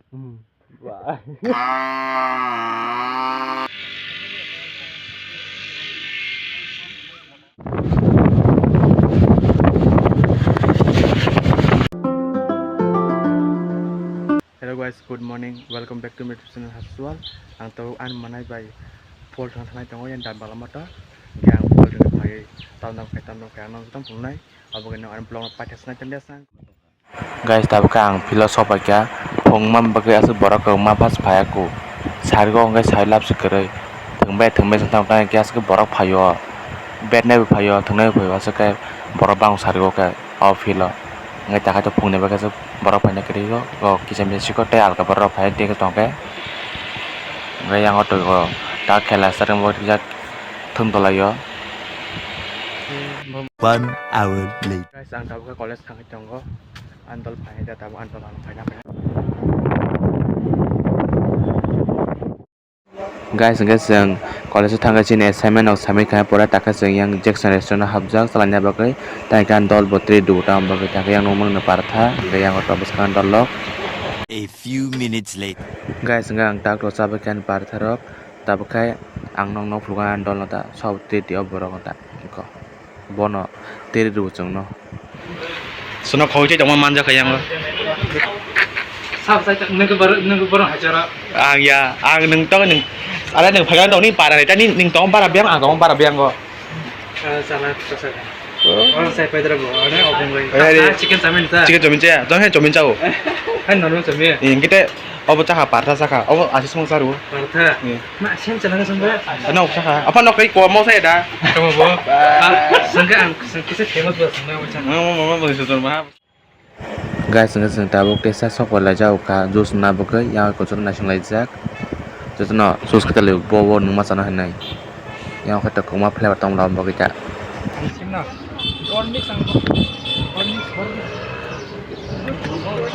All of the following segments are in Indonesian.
Wah. Hello guys, good morning. Welcome back to my YouTube channel Haswal. Ang tahu an manai by Paul thang thang tang yang dan balamata. Yang Paul dengan bayi tahun nang tam punai. Abu kena an pelong pai tesna cendesan. Guys, tahu kang filosofi kya pengmam bagai asu borak ke mapas payaku. Sargo ngai sailap sekerai. Thengbai tentang tang kya asu borak payo. Bed nabi payo, thengbai payo asu ke borak bang sargo ke au filo. Ngai tak ada phung ne bagai asu borak payo kiri ko kisah mesti ko teh alga borak payo dia ke tongke. Ngai yang auto ko tak khela sareng borak jak thung tolayo. 1 hour later. Guys, ang tahu ke college thang tongko. Antol payo dia tahu antol payo. Guys, yang college thang ke sini assignment submit kaya pura tak yang Jackson restaurant habjak selanjutnya bagai taikan dol botri duta bagai tak yang nomor nepartha yang auto beskan dol. A few minutes later. Guys, ang tak lo sabakan partharok tabakai ang nong flugan dol nota sob titi oborok nota ko bono tiri du chung no sono khoi che jong manja khayang lo sab sai tak nang baru hacara ang ya ang nung tong nung ada nung phagan dong ni para ni tani ning tong para biang ang tong para biang ko salah sasa orang saya pedra bo ada opung lagi chicken samin sa chicken jomin che jong he jomin chao kan nono samin ing kita obo chaka partha saka obo asis mong saru partha mak sen jalan sangga ano saka apa no kai ko mo sai da kamu bo sangga ang kisah famous bo sangga macam mo begitu mah. Guys, nggak tabuk desa sekolah jauh ka jus nabuk yang kotor nasional jak jadi no sus kita lihat bawa nungma sana henai yang kita kuma flavor tong lam bagi cak simna on mix ang on mix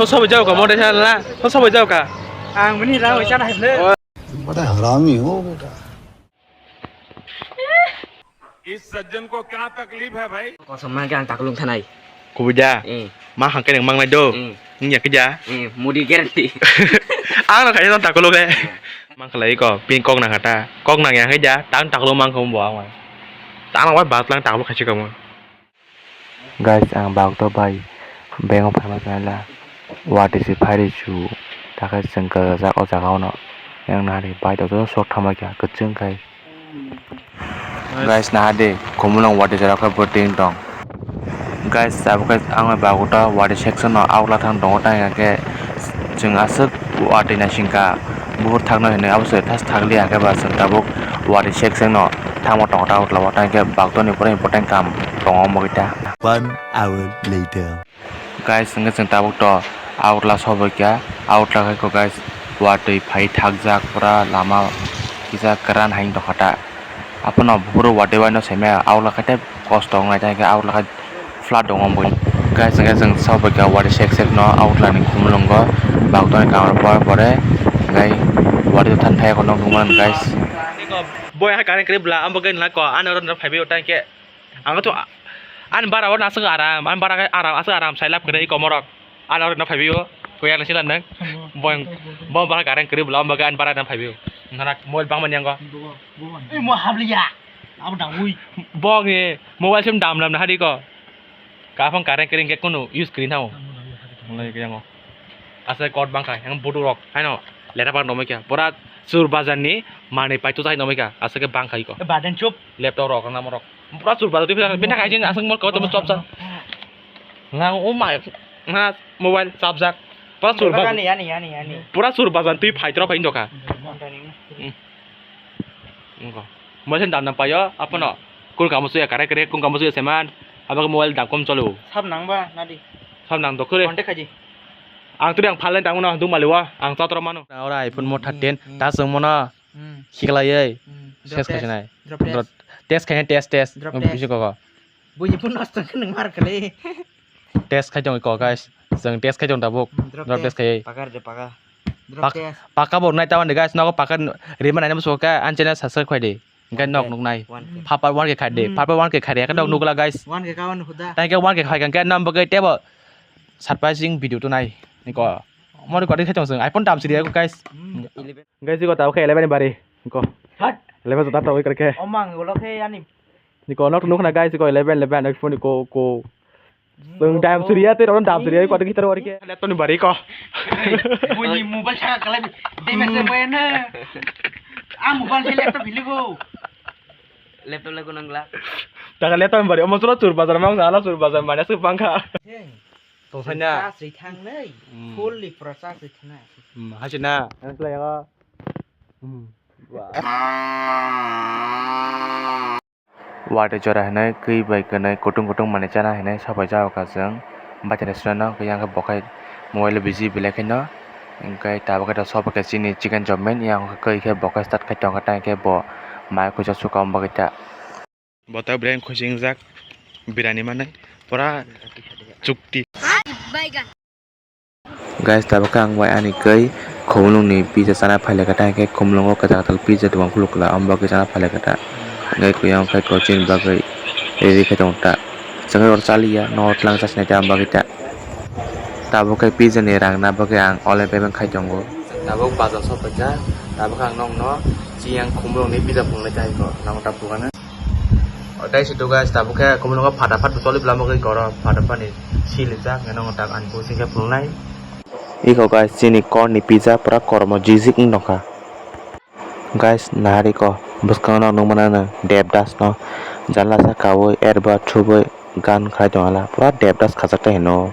so jauh ka mau desa lah so jauh ka ang meni ra wei chana hemle बड़ा हरामी हो बेटा इस सज्जन को क्या तकलीफ है भाई có sama cái ang taklung thanai kubuja mah hangke yang mang nai do nya kerja mudi guarantee ang nak kaya tak lu ke mang kelai ko pin kong nang kata kong nang yang kerja tan tak lu mang không bỏ ngoài tan lang wai bat lang tak lu khai kamu guys ang bau to bai beng ông phải mà là what is it phải chu ta cái sân cờ ra ở ra no yang nari bai to sok thama kya kechung kai guys na de komulong what is ra ka protein tong guys sabukai ang baguta wadi section no outla thang dong ta ya ke jeng asuk wadi na singka buhur thangno hene abse thas thagli ya ke ba sang tabuk wadi section no thangmo tong ta outla wata ke bagto ni pore important kam tong mo kita 1 hour later. guys sang sang tabuk to outla sobekya outla ko guys wadi phai thagjak pura lama kisa karan hain to khata apno buhur wadi wa no seme outla kate kosto ngai ta ke outla flat dong boy guys sang sau baga wadi sek no outline kumulong go bagton kamar pore ngai wadi than thai ko nong kuman guys boy ha karen kre bla am bagai na ko an ron phai be utan ke ang to an bara wan asung aram an bara aram asung aram sai lap kre ko morok an ron na phai be ko yang silan nang boy bo bara karen kre bla am bagai an bara na phai be ngana mobile bang man yang ko mo hablia am dang ui bo nge mobile sim dam lam na hadi ko ka phong karen kering ke kono use screen hau mulai ke yang asa code bang kai yang bodu rok hai no leta bang nomai kya pura sur bazar ni mane pai tu sai nomai kya asa ke bang kai ko badan cup laptop rok na morok pura sur bazar tu bina kai jing asang mor ko tu stop sa ngang oh my na mobile subject pura sur bazar yani pura sur bazar tu phai tro phai ndo ka ngo mo sen dan na pa yo apa no kul kamu su ya kare kare kul kamu su ya seman apa ke mobile dam kom chalo sab nang ba nadi sam nang do kure kontak aja ang tu yang phalen tang no du malewa ang ta tro mano ora iphone mo 13 ta sung mo na hiklai ei ses ka sinai test khaine test bisi ko bunyi pun nastang nang mar kali test khai jong ko guys jong test khai jong da bok drop test khai pakar de pakar drop test paka bok nai tawan de guys no ko paka riman nai mo so ka an chena sasar khoi de ngai nok nok nai papa wan ke khai de papa wan ke khai de ka dok nukla guys wan ke kawan huda tai ke wan ke khai kan ke nam bagai tebo surprising video tu nai ni ko mau di kau sing iPhone tam sih aku guys. Guys kau tahu kayak 11 bari. Kau. Hot. 11 sudah tahu kerja. Omang ulo ke yani. Ni kau nak na guys kau 11 iPhone ko. Sing tam surya tu orang tam surya kau kita orang ke. Laptop ni bari kau. Bunyi mobile sangat kalau di masa mana. Mobile saya laptop beli ko. Laptop lagu nangla. Tak laptop bari. Omong surat sur bazar mang salah sur bazar mana sur pangka. Tosanya. Sri thang nei. Fully process sri thang. Hasina. Yang tu ya. Wadah jorah henai kui baik kenai kutung mana cana henai sabai jauh kaseng baca restoran ke yang ke bokai mobile busy bila kena engkai tahu kata sobat ke sini chicken jomen yang ke bokai start ke tong kata ke bo mai ku jasu kam bagita bota brand kucing zak birani mana pura cukti guys tahu kang wai ani kai khomlong ni pizza sana phale kata ke khomlong ko kata pizza tuang kuluk la amba ke sana phale kata ngai ku yang kai coaching bagai eri ke tong ta sangai or chali ya not lang sas ne ta amba kita tabu kai pizza ni rang na bagai ang online payment khai tong go tabu bazar shop baca tabu kang nong no chi yang khomlong ni pizza phung le chai ko nang ta pu kana dai situ guys tabu kai khomlong ko phata phat toli blam bagai goro phata phat ni sil jak nang ta an pu sing ke phung nai iko guys sini corn ni pizza pura kormo jizik noka guys nari ko buskang no mana na devdas no janla sa kawo erba thuboi gan khai dong ala pura devdas khajak ta heno